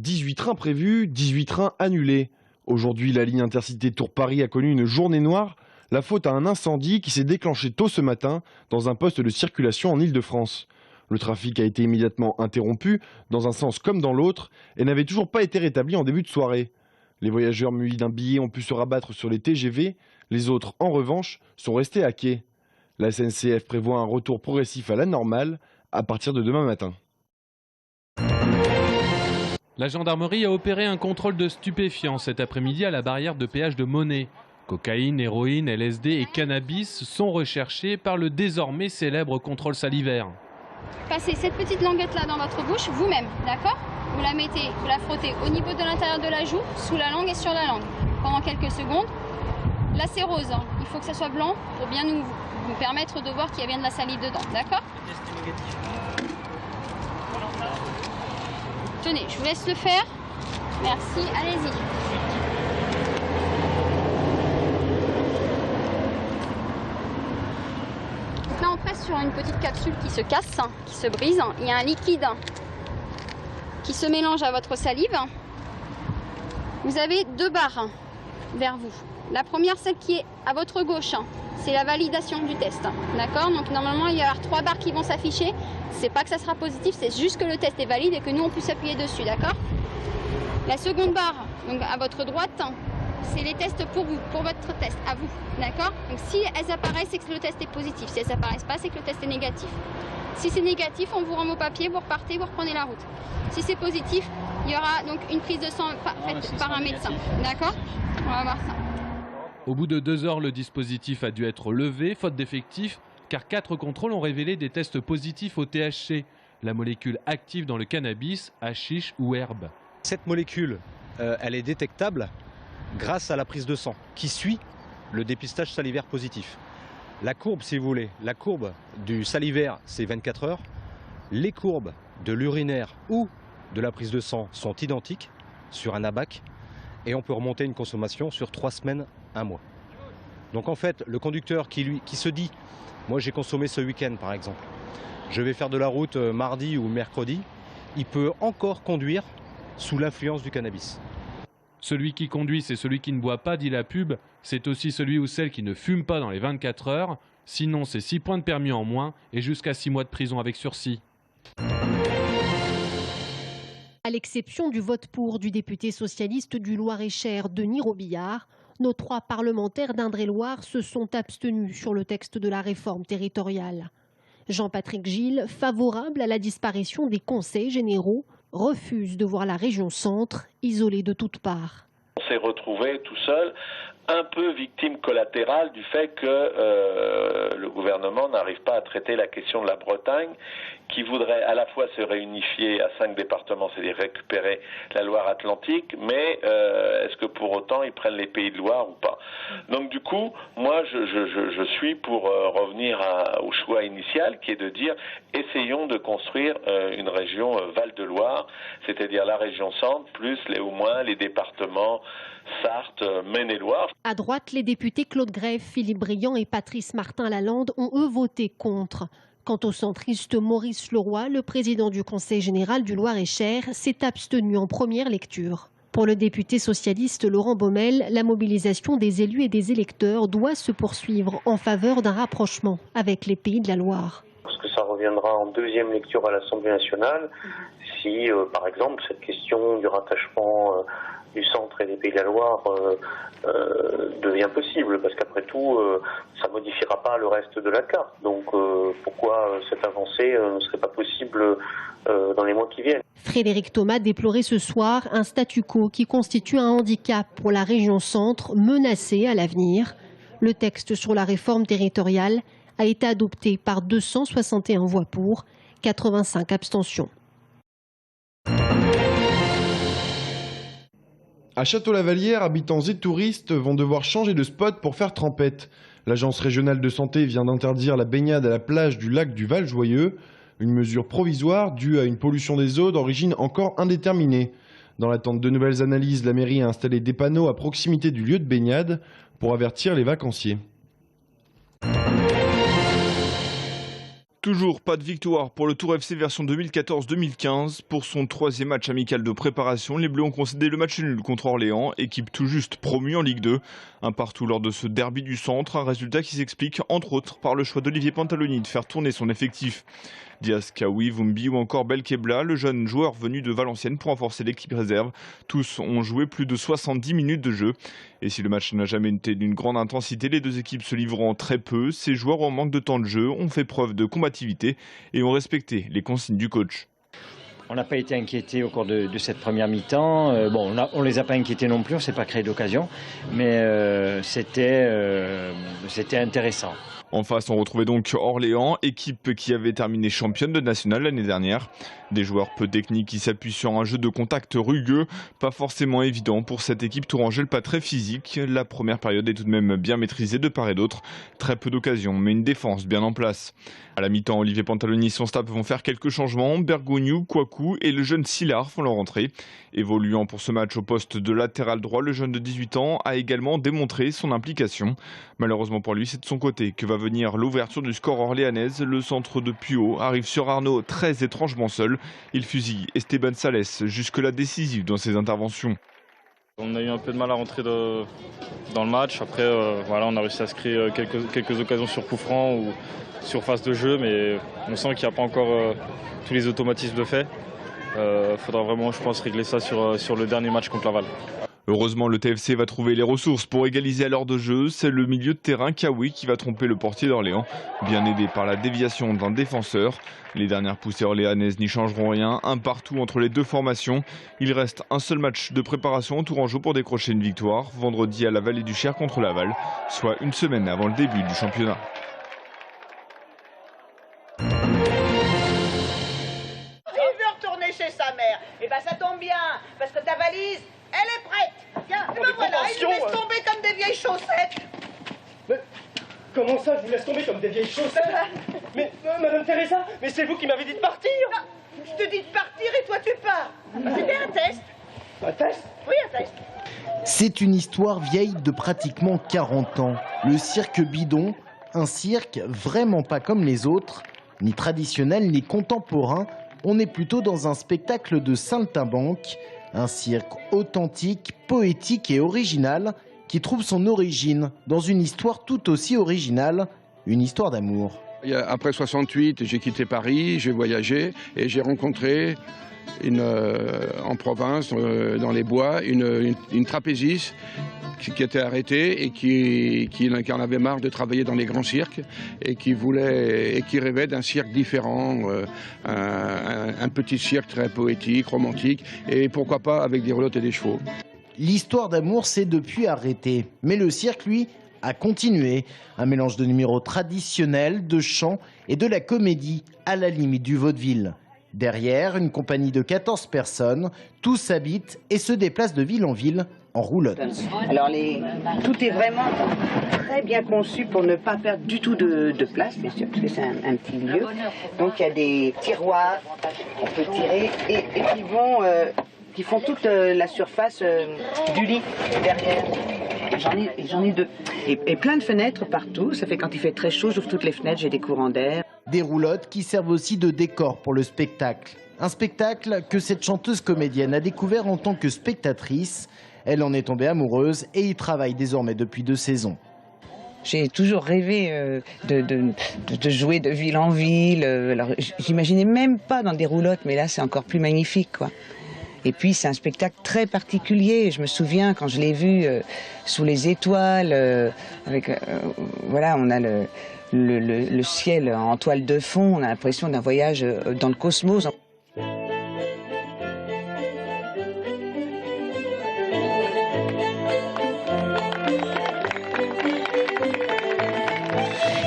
18 trains prévus, 18 trains annulés. Aujourd'hui, la ligne Intercité Tours-Paris a connu une journée noire, la faute à un incendie qui s'est déclenché tôt ce matin dans un poste de circulation en Île-de-France. Le trafic a été immédiatement interrompu, dans un sens comme dans l'autre, et n'avait toujours pas été rétabli en début de soirée. Les voyageurs munis d'un billet ont pu se rabattre sur les TGV, les autres, en revanche, sont restés à quai. La SNCF prévoit un retour progressif à la normale à partir de demain matin. La gendarmerie a opéré un contrôle de stupéfiants cet après-midi à la barrière de péage de Monet. Cocaïne, héroïne, LSD et cannabis sont recherchés par le désormais célèbre contrôle salivaire. Passez cette petite languette-là dans votre bouche vous-même, d'accord? Vous la mettez, vous la frottez au niveau de l'intérieur de la joue, sous la langue et sur la langue, pendant quelques secondes. Là c'est rose, hein. Il faut que ça soit blanc pour bien nous permettre de voir qu'il y a bien de la salive dedans, d'accord? Tenez, je vous laisse le faire. Merci, allez-y. Donc là on presse sur une petite capsule qui se casse, qui se brise. Il y a un liquide qui se mélange à votre salive. Vous avez deux barres vers vous. La première, celle qui est à votre gauche, c'est la validation du test. D'accord? Donc normalement, il va y avoir 3 barres qui vont s'afficher. C'est pas que ça sera positif, c'est juste que le test est valide et que nous, on puisse appuyer dessus. D'accord? La seconde barre, donc à votre droite, c'est les tests pour vous, pour votre test, à vous. D'accord? Donc si elles apparaissent, c'est que le test est positif. Si elles apparaissent pas, c'est que le test est négatif. Si c'est négatif, on vous remet au papier, vous repartez, vous reprenez la route. Si c'est positif, il y aura donc une prise de sang faite par un médecin. D'accord? On va voir ça. Au bout de 2 heures, le dispositif a dû être levé, faute d'effectifs, car 4 contrôles ont révélé des tests positifs au THC, la molécule active dans le cannabis, hashish ou herbe. Cette molécule, elle est détectable grâce à la prise de sang qui suit le dépistage salivaire positif. La courbe, si vous voulez, la courbe du salivaire, c'est 24 heures. Les courbes de l'urinaire ou de la prise de sang sont identiques sur un ABAC et on peut remonter une consommation sur 3 semaines, 1 mois. Donc en fait, le conducteur qui se dit, moi j'ai consommé ce week-end par exemple, je vais faire de la route mardi ou mercredi, il peut encore conduire sous l'influence du cannabis. Celui qui conduit, c'est celui qui ne boit pas, dit la pub. C'est aussi celui ou celle qui ne fume pas dans les 24 heures. Sinon, c'est 6 points de permis en moins et jusqu'à 6 mois de prison avec sursis. À l'exception du vote pour du député socialiste du Loir-et-Cher, Denis Robillard, nos 3 parlementaires d'Indre-et-Loire se sont abstenus sur le texte de la réforme territoriale. Jean-Patrick Gilles, favorable à la disparition des conseils généraux, refuse de voir la région centre isolée de toutes parts. On s'est retrouvé tout seul, un peu victime collatérale du fait que le gouvernement n'arrive pas à traiter la question de la Bretagne, qui voudrait à la fois se réunifier à 5 départements, c'est-à-dire récupérer la Loire-Atlantique, mais est-ce que pour autant ils prennent les Pays de Loire ou pas? Donc du coup, moi je suis pour revenir au choix initial, qui est de dire essayons de construire une région Val-de-Loire, c'est-à-dire la région centre, plus au moins les départements Sarthe, Maine-et-Loire. À droite, les députés Claude Greff, Philippe Briand et Patrice Martin-Lalande ont eux voté contre. Quant au centriste Maurice Leroy, le président du Conseil général du Loir-et-Cher, s'est abstenu en première lecture. Pour le député socialiste Laurent Baumel, la mobilisation des élus et des électeurs doit se poursuivre en faveur d'un rapprochement avec les Pays de la Loire. Parce que ça reviendra en deuxième lecture à l'Assemblée nationale si, par exemple, cette question du rattachement du centre et des Pays de la Loire devient possible, parce qu'après tout, ça ne modifiera pas le reste de la carte. Donc pourquoi cette avancée ne serait pas possible dans les mois qui viennent? Frédéric Thomas déplorait ce soir un statu quo qui constitue un handicap pour la région centre menacée à l'avenir. Le texte sur la réforme territoriale a été adopté par 261 voix pour, 85 abstentions. À Château-Lavallière, habitants et touristes vont devoir changer de spot pour faire trempette. L'agence régionale de santé vient d'interdire la baignade à la plage du lac du Val-Joyeux, une mesure provisoire due à une pollution des eaux d'origine encore indéterminée. Dans l'attente de nouvelles analyses, la mairie a installé des panneaux à proximité du lieu de baignade pour avertir les vacanciers. Toujours pas de victoire pour le Tour FC version 2014-2015. Pour son 3e match amical de préparation, les Bleus ont concédé le match nul contre Orléans, équipe tout juste promue en Ligue 2. Un partout lors de ce derby du centre, un résultat qui s'explique entre autres par le choix d'Olivier Pantaloni de faire tourner son effectif. Diaz, Kaoui, Vumbi ou encore Belkebla, le jeune joueur venu de Valenciennes pour renforcer l'équipe réserve. Tous ont joué plus de 70 minutes de jeu. Et si le match n'a jamais été d'une grande intensité, les deux équipes se livrant très peu. Ces joueurs en manque de temps de jeu ont fait preuve de combativité et ont respecté les consignes du coach. On n'a pas été inquiétés au cours de cette première mi-temps. On les a pas inquiétés non plus, on ne s'est pas créé d'occasion, mais c'était intéressant. En face, on retrouvait donc Orléans, équipe qui avait terminé championne de national l'année dernière. Des joueurs peu techniques qui s'appuient sur un jeu de contact rugueux, pas forcément évident pour cette équipe tourangelle pas très physique. La première période est tout de même bien maîtrisée de part et d'autre. Très peu d'occasions, mais une défense bien en place. À la mi-temps, Olivier Pantaloni et son staff vont faire quelques changements. Bergogneau, Kouakou et le jeune Sillard font leur entrée. Évoluant pour ce match au poste de latéral droit, le jeune de 18 ans a également démontré son implication. Malheureusement pour lui, c'est de son côté que va venir l'ouverture du score orléanaise. Le centre de Puot arrive sur Arnaud très étrangement seul. Il fusille Esteban Salès, jusque-là décisif dans ses interventions. On a eu un peu de mal à rentrer dans le match. Après, on a réussi à se créer quelques occasions sur coup franc ou surface de jeu, mais on sent qu'il n'y a pas encore tous les automatismes de fait. Faudra vraiment, je pense, régler ça sur le dernier match contre Laval. Heureusement, le TFC va trouver les ressources pour égaliser à l'heure de jeu. C'est le milieu de terrain Kaoui qui va tromper le portier d'Orléans, bien aidé par la déviation d'un défenseur. Les dernières poussées orléanaises n'y changeront rien. Un partout entre les deux formations. Il reste un seul match de préparation au Tourangeau pour décrocher une victoire, vendredi à la Vallée du Cher contre Laval, soit une semaine avant le début du championnat. Chez sa mère, et ben ça tombe bien, parce que ta valise, elle est prête. Viens, et ben voilà, ils nous laissent tomber comme des vieilles chaussettes. Mais comment ça, je vous laisse tomber comme des vieilles chaussettes? Mais Madame Teresa, mais c'est vous qui m'avez dit de partir. Non, je te dis de partir et toi tu pars. C'était un test. Un test? Oui, un test. C'est une histoire vieille de pratiquement 40 ans. Le cirque Bidon, un cirque vraiment pas comme les autres, ni traditionnel ni contemporain. On est plutôt dans un spectacle de saltimbanque, un cirque authentique, poétique et original qui trouve son origine dans une histoire tout aussi originale, une histoire d'amour. Après 68, j'ai quitté Paris, j'ai voyagé et j'ai rencontré en province, dans les bois, une trapéziste qui était arrêtée et qui en avait marre de travailler dans les grands cirques et qui rêvait d'un cirque différent, un petit cirque très poétique, romantique et pourquoi pas avec des roulottes et des chevaux. L'histoire d'amour s'est depuis arrêtée, mais le cirque, lui, a continué. Un mélange de numéros traditionnels, de chants et de la comédie à la limite du vaudeville. Derrière, une compagnie de 14 personnes, tous habitent et se déplacent de ville en ville en roulotte. Alors tout est vraiment très bien conçu pour ne pas perdre du tout de place, bien sûr, parce que c'est un petit lieu. Donc il y a des tiroirs qu'on peut tirer et qui font toute la surface du lit derrière. J'en ai deux. Et plein de fenêtres partout, ça fait quand il fait très chaud, j'ouvre toutes les fenêtres, j'ai des courants d'air. Des roulottes qui servent aussi de décor pour le spectacle. Un spectacle que cette chanteuse comédienne a découvert en tant que spectatrice. Elle en est tombée amoureuse et y travaille désormais depuis 2 saisons. J'ai toujours rêvé de jouer de ville en ville. Alors, j'imaginais même pas dans des roulottes, mais là c'est encore plus magnifique, quoi. Et puis c'est un spectacle très particulier. Je me souviens quand je l'ai vu sous les étoiles, voilà, on a le ciel en toile de fond. On a l'impression d'un voyage dans le cosmos.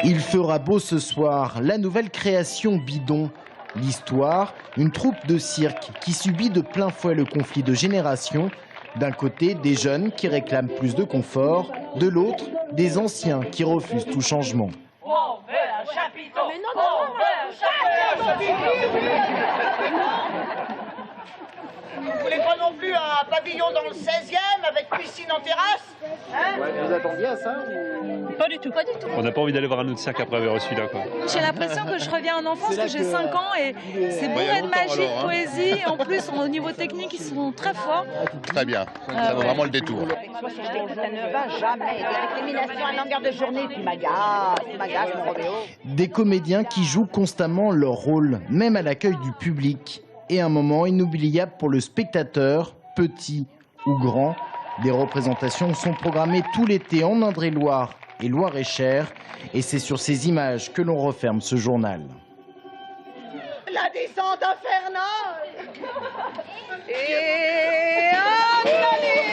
Il fera beau ce soir, la nouvelle création Bidon. L'histoire, une troupe de cirque qui subit de plein fouet le conflit de génération. D'un côté, des jeunes qui réclament plus de confort, de l'autre, des anciens qui refusent tout changement. On veut un chapiteau. Mais non, on veut un chapiteau. Vous voulez pas non plus un pavillon dans le 16e avec piscine en terrasse, hein? Ouais, vous attendiez à ça ou... Pas du tout. Pas du tout. On n'a pas envie d'aller voir un autre cirque après avoir reçu celui-là, quoi. J'ai l'impression que je reviens en enfance, que j'ai 5 ans et c'est bourré de magie, de poésie. En plus, au niveau technique, ils sont très forts. Très bien, ça vaut vraiment le détour. Ça ne va jamais. Des récriminations à longueur de journée qui m'agace, mon Roméo. Des comédiens qui jouent constamment leur rôle, même à l'accueil du public. Et un moment inoubliable pour le spectateur, petit ou grand. Des représentations sont programmées tout l'été en Indre-et-Loire et Loire-et-Cher. Et c'est sur ces images que l'on referme ce journal. La descente infernale. Et en allez.